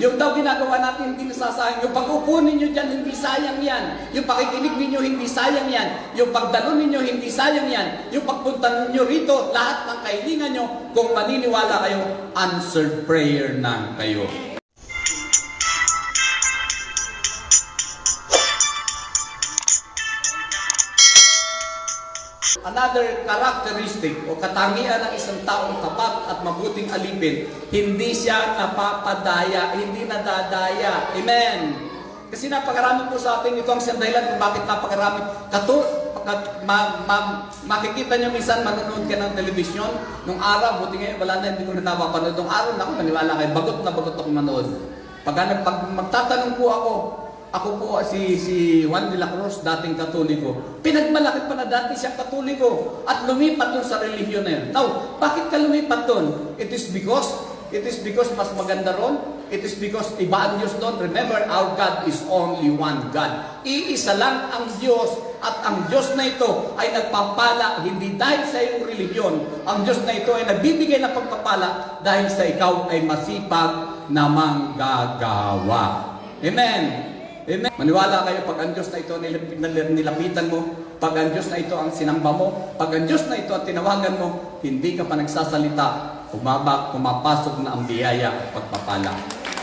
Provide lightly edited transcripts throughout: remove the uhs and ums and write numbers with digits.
Yung daw ginagawa natin, hindi nasasayang. Yung pag-upo ninyo dyan, hindi sayang yan. Yung pakikinig ninyo, hindi sayang yan. Yung pagdalo ninyo, hindi sayang yan. Yung pagpunta ninyo rito, lahat ng kahilingan nyo, kung maniniwala kayo, answered prayer na kayo. Another characteristic o katangian ng isang taong tapat at mabuting alipin, hindi siya napapadaya, hindi nadadaya. Amen! Kasi napakarami po sa atin, ito ang siyang dahilan kung bakit napakarami. Makikita nyo minsan, manonood ka ng telebisyon, nung araw, buti ngayon, wala na, hindi ko na napapanood. Nung araw, naku, maniwala kayo, bagot na bagot ako manood. Pag magtatanong po ako po si Juan de la Cruz, dating Katoliko. Pinagmalaki pa na dati siya Katoliko at lumipat doon sa relihiyon na yun. Now, bakit ka lumipat doon? It is because mas maganda ron. It is because iba ang Diyos doon. Remember, our God is only one God. Iisa lang ang Diyos at ang Diyos na ito ay nagpapala hindi dahil sa iyong relihiyon. Ang Diyos na ito ay nagbibigay ng pagpapala dahil sa ikaw ay masipag na manggagawa. Amen. Amen. Maniwala kayo, pag ang Diyos na ito nilapitan mo, pag ang Diyos na ito ang sinamba mo, pag ang Diyos na ito ang tinawagan mo, hindi ka pa nagsasalita, pumapasok na ang biyaya at pagpapala.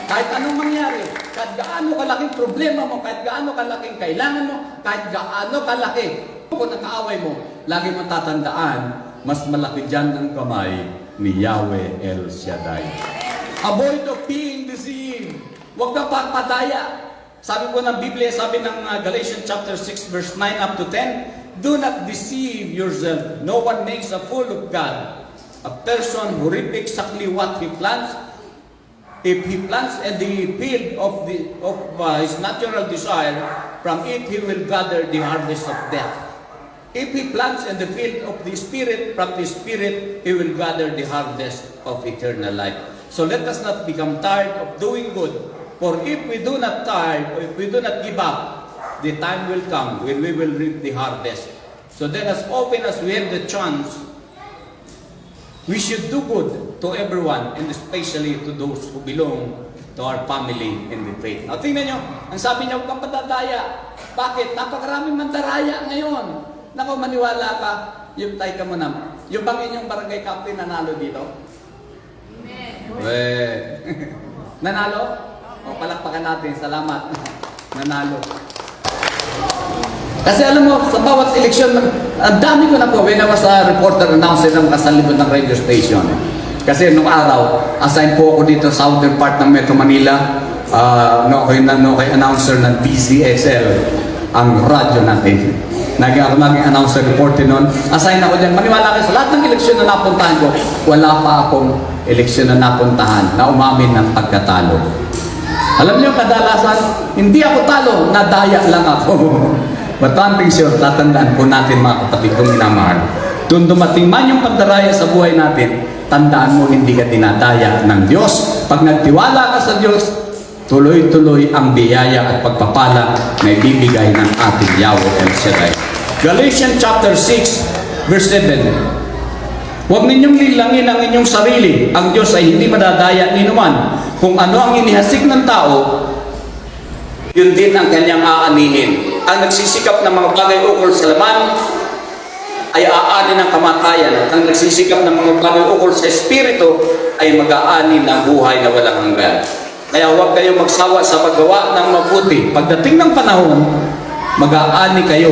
Kahit anong mangyari, kahit gaano kalaking problema mo, kahit gaano kalaking kailangan mo, kahit gaano kalaki, kung nakaaway mo, lagi mong tatandaan, mas malaki dyan ang kamay ni Yahweh El Shaddai. Avoid of being deceived. Huwag kang papadaya. Sabi po ng Biblia, sabi ng Galatians chapter 6 verse 9 up to 10, do not deceive yourself. No one makes a fool of God. A person who reaps exactly what he plants, if he plants in the field of his natural desire, from it he will gather the harvest of death. If he plants in the field of the Spirit, from the Spirit he will gather the harvest of eternal life. So let us not become tired of doing good. For if we do not tire, or if we do not give up, the time will come when we will reap the harvest. So then as often as we have the chance, we should do good to everyone, and especially to those who belong to our family in the faith. Now tingnan nyo, ang sabi niya, huwag kang padadaya. Bakit? Napakaraming mandaraya ngayon. Naku, maniwala ka, yung tayo ka muna. Yung bang inyong barangay captain nanalo dito? Amen. Nanalo? O, palakpakan natin. Salamat. Nanalo. Kasi alam mo, sa bawat eleksyon, ang dami ko na po, when I was a reporter announcer ng kasalibot ng radio station. Kasi nung araw, assign po ako dito sa southern part ng Metro Manila. Kay announcer ng DCSL, ang radyo natin. Naging announcer reporter noon. Assign ako dyan. Maniwala kayo, sa lahat ng eleksyon na napuntahan ko, wala pa akong eleksyon na napuntahan na umamin ng pagkatalo. Alam niyo, kadalasan, hindi ako talo, nadaya lang ako. But one thing sure, tatandaan po natin mga kapatid kong minamahal. Kung dumating man yung pagdaraya sa buhay natin, tandaan mo hindi ka dinadaya ng Diyos. Pag nagtiwala ka sa Diyos, tuloy-tuloy ang biyaya at pagpapala na ibibigay ng ating Yahweh El Shaddai. Galatians chapter 6, verse 7. Huwag ninyong lilangin ang inyong sarili. Ang Diyos ay hindi madadaya ni naman. Kung ano ang inihasik ng tao, yun din ang kanyang aanihin. Ang nagsisikap ng mga bagay ukol sa laman ay aanin ng kamatayan. At ang nagsisikap ng mga bagay ukol sa espiritu ay mag-aanin ng buhay na walang hanggan. Kaya huwag kayong magsawa sa paggawa ng mabuti. Pagdating ng panahon, mag-aani kayo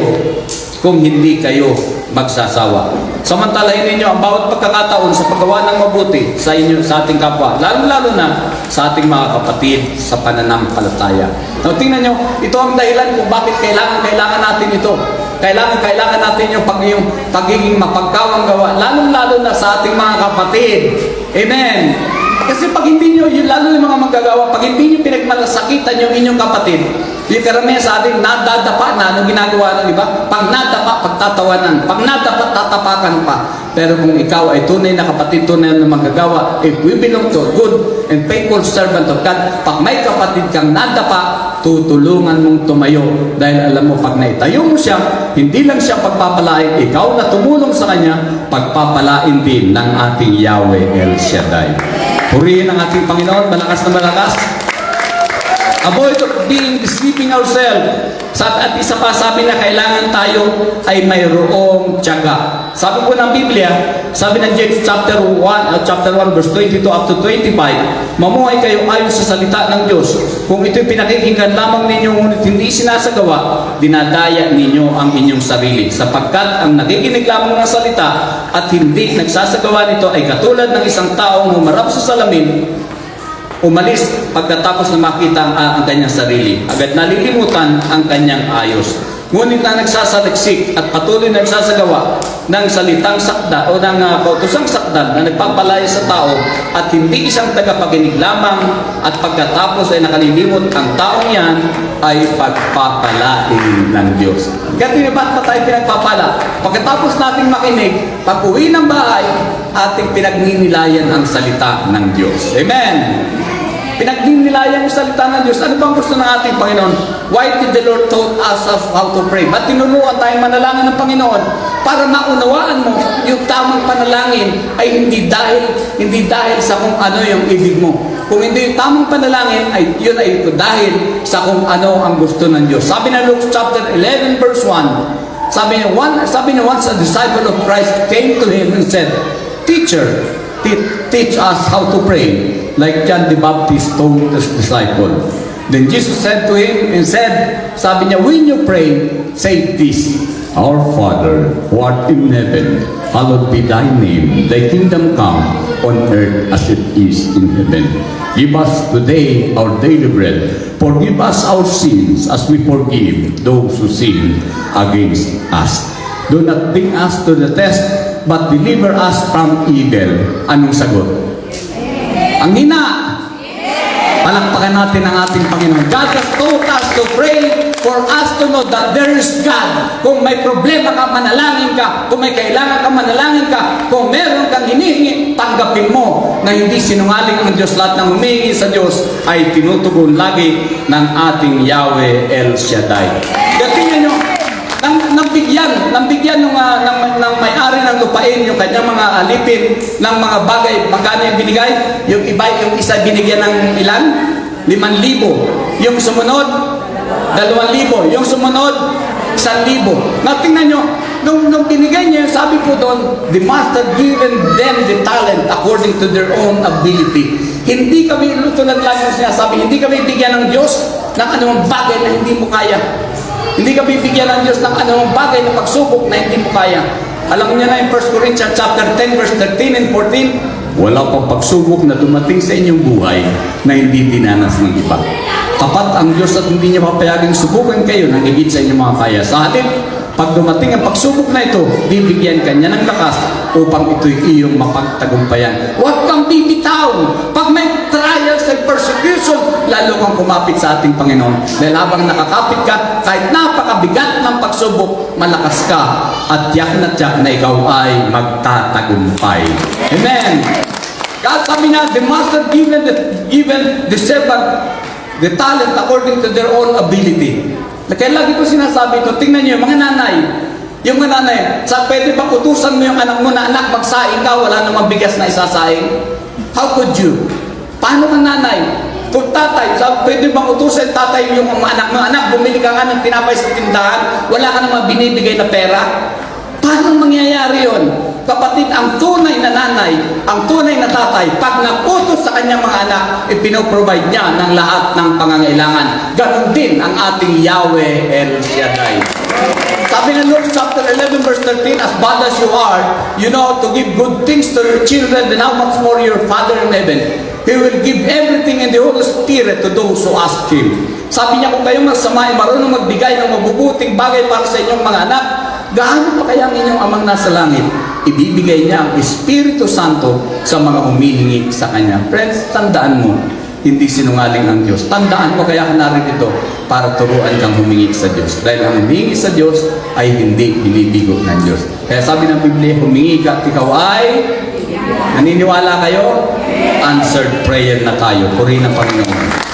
kung hindi kayo magsasawa. Samantalahin ninyo ang bawat pagkakataon sa paggawa ng mabuti sa inyo, sa ating kapwa, lalo-lalo na sa ating mga kapatid sa pananampalataya. Now, tingnan nyo, ito ang dahilan kung bakit kailangan natin ito. Kailangan natin yung pagiging mapagkawang gawa, lalo-lalo na sa ating mga kapatid. Amen. Kasi pag hindi nyo, lalo yung mga manggagawa, pag hindi nyo pinagmalasakitan yung inyong kapatid, yung karamihan sa atin, nadadapa na, anong ginagawa ng iba? Pag nadapa, pagtatawanan. Pag nadapa, tatapakan pa. Pero kung ikaw ay tunay na kapatid, tunay na manggagawa, if we belong to a good and faithful servant of God, pag may kapatid kang nadapa, tutulungan mong tumayo. Dahil alam mo, pag naitayo mo siya, hindi lang siya pagpapalain, ikaw na tumulong sa kanya, pagpapalain din ng ating Yahweh El Shaddai. Purihin ang ating Panginoon, malakas na malakas. Avoid being deceiving ourselves. At isa pa, sabi na kailangan tayo ay mayroong tiyaga. Sabi po ng Biblia, sabi ng James chapter 1 verse 22 up to 25, mamuhay kayo ayon sa salita ng Diyos. Kung ito'y pinakikinggan lamang ninyo ngunit hindi sinasagawa, dinadaya ninyo ang inyong sarili. Sapagkat ang nakikinig lamang ng salita at hindi nagsasagawa nito ay katulad ng isang taong humarap sa salamin, umalis pagkatapos na makita ang kanyang sarili. Agad nalilimutan ang kanyang ayos. Ngunit na nagsasaliksik at patuloy na nagsasagawa ng salitang sakda o ng kautosang sakdal na nagpapalaya sa tao at hindi isang tagapaginig lamang at pagkatapos ay nakalilimot ang taong yan ay pagpapalain ng Diyos. Kaya ba't pa tayo pinagpapala? Pagkatapos nating makinig, pag uwi ng bahay, ating pinagninilayan ang salita ng Diyos. Amen! Pinagninilayan ang salita ng Diyos. Ano bang gusto ng ating Panginoon? Why did the Lord taught us of how to pray? Ba't tinuruan tayong manalangin ng Panginoon? Para maunawaan mo yung tamang panalangin ay hindi dahil sa kung ano yung ibig mo. Kung hindi yung tamang panalangin, ay yun ay dahil sa kung ano ang gusto ng Diyos. Sabi na Luke chapter 11 verse 1, sabi niya once a disciple of Christ came to him and said, "Teacher, teach us how to pray, like John the Baptist told his disciple." Then Jesus said to him and sabi niya, when you pray, say this, "Our Father, who art in heaven, hallowed be thy name. Thy kingdom come on earth as it is in heaven. Give us today our daily bread. Forgive us our sins as we forgive those who sin against us. Do not bring us to the test, but deliver us from evil." Anong sagot? Ang hina. Palakpakan natin ang ating Panginoon. God has taught us to pray for us to know that there is God. Kung may problema ka, manalangin ka. Kung may kailangan ka, manalangin ka. Kung meron kang hinihingi, tanggapin mo na hindi sinungaling ang Diyos. Lahat ng humihingi sa Diyos ay tinutugon lagi ng ating Yahweh El Shaddai. Kaya tingnan nyo, nabigyan ng may-ari ng lupain yung kanyang mga alipin ng mga bagay. Magkano yung binigay? Yung isa binigyan ng ilan? 5,000. Yung sumunod, 2,000. Yung sumunod, 1,000. Tingnan nyo, nung binigay niya, sabi po doon, the master given them the talent according to their own ability. Hindi kami, tulad lang yung sinasabi, hindi kami bigyan ng Diyos ng anumang bagay na hindi mo kaya. Hindi ka bibigyan ng Diyos ng anumang bagay na pagsubok na hindi mo kaya. Alam niyo na yung 1 Corinthians chapter 10 verse 13 and 14, wala pang pagsubok na dumating sa inyong buhay na hindi dinanas ng iba. Tapat ang Diyos at hindi niya papayaging subukan kayo ng higit sa inyong mga kaya. Sa halip, pag dumating ang pagsubok na ito, bibigyan ka niya ng lakas upang ito'y iyong mapagtagumpayan. Huwag kang bibitaw. Pag may trials and persecution, lalo kang kumapit sa ating Panginoon. Dahil habang nakakapit ka, kahit napakabigat ng pagsubok, malakas ka at tiyak na ikaw ay magtatagumpay. Amen! God, sabi na, the master given the servant the talent according to their own ability. Kaya lagi ko sinasabi ito, tingnan niyo, mga nanay, yung mga nanay, pwede ba utusan mo yung anak mo na, anak, magsaing ka, wala namang bigas na isasaing? How could you? Paano ka nanay? Kung tatay, pwede bang utusan tatay yung anak mo, anak, bumili ka nga ng tinapay sa tindahan, wala ka namang binibigay na pera? Paano mangyayari yun? Kapatid, ang tunay na nanay, ang tunay na tatay, pag naputos sa kanyang mga anak, ipinoprovide niya ng lahat ng pangangailangan. Ganon din ang ating Yahweh El Shaddai. Sabi ng Luke chapter 11 verse 13, as bad as you are, you know to give good things to your children, then how much more your Father in heaven? He will give everything in the Holy Spirit to those who ask Him. Sabi niya, kung kayo masama ay marunong magbigay ng mabubuting bagay para sa inyong mga anak, gaano pa kaya ang inyong amang nasa langit? Ibibigay niya ang Espiritu Santo sa mga humihingi sa Kanya. Friends, tandaan mo, hindi sinungaling ang Diyos. Tandaan mo, kaya ka narito para turuan kang humingi sa Diyos. Dahil ang humingi sa Diyos ay hindi binibigo ng Diyos. Kaya sabi ng Biblia, humingi ka at ikaw ay naniniwala kayo? Answered prayer na tayo. Purihin ang Panginoon.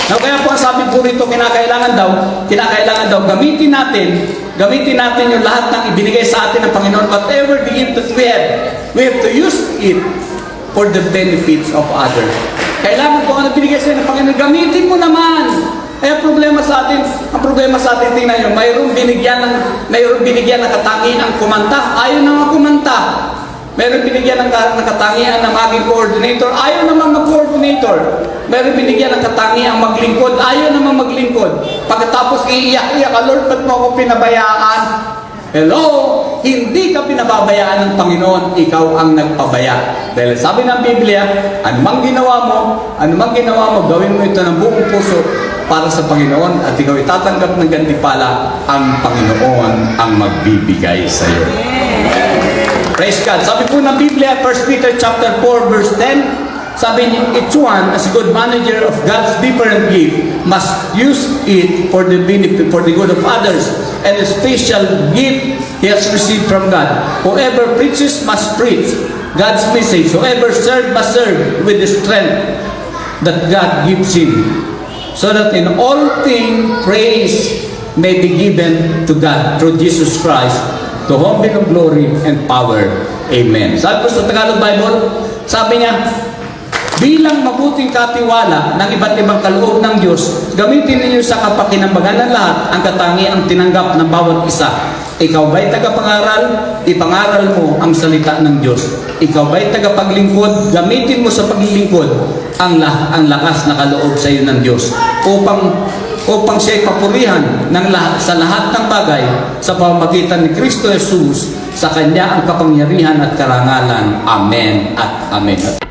Now, kaya po sabi po rito, kinakailangan daw, gamitin natin yung lahat ng ibinigay sa atin ng Panginoon. Whatever the gift that we have to use it for the benefits of others. Kailangan po ano binigay sa ng Panginoon, gamitin mo naman. Kaya ang problema sa atin, tingnan nyo, mayroong binigyan ng katangian kumanta, ayaw naman kumanta. Mayroong binigyan ng katangian na maging coordinator, ayaw naman mag-coordinator. Mayroong binigyan ng katangian maglingkod, ayaw naman maglingkod. Pagkatapos iiyak-iyak, Lord, ba't mo ako pinabayaan? Hello? Hindi ka pinababayaan ng Panginoon, ikaw ang nagpabaya. Dahil sabi ng Biblia, anumang ginawa mo, gawin mo ito ng buong puso para sa Panginoon at ikaw itatanggap ng gantimpala, ang Panginoon ang magbibigay sa iyo. Praise God. Sabi po ng Biblia, 1 Peter chapter 4 verse 10, sabi niya, each one as a good manager of God's different gift must use it for the benefit, for the good of others, and a special gift he has received from God. Whoever preaches must preach God's message. Whoever serves must serve with the strength that God gives him, so that in all things praise may be given to God through Jesus Christ, to whom be the glory and power. Amen. Sabi po sa Tagalog Bible, sabi niya, bilang mabuting katiwala ng iba't ibang kaloob ng Diyos, gamitin ninyo sa kapakinambagan ng lahat ang katangiang tinanggap ng bawat isa. Ikaw ba'y tagapangaral? Ipangaral mo ang salita ng Diyos. Ikaw ba'y tagapaglingkod? Gamitin mo sa paglilingkod ang lakas na kaloob sa iyo ng Diyos upang siya'y papurihan sa lahat ng bagay sa pamamagitan ni Kristo Jesus. Sa Kanya ang kapangyarihan at karangalan. Amen at Amen.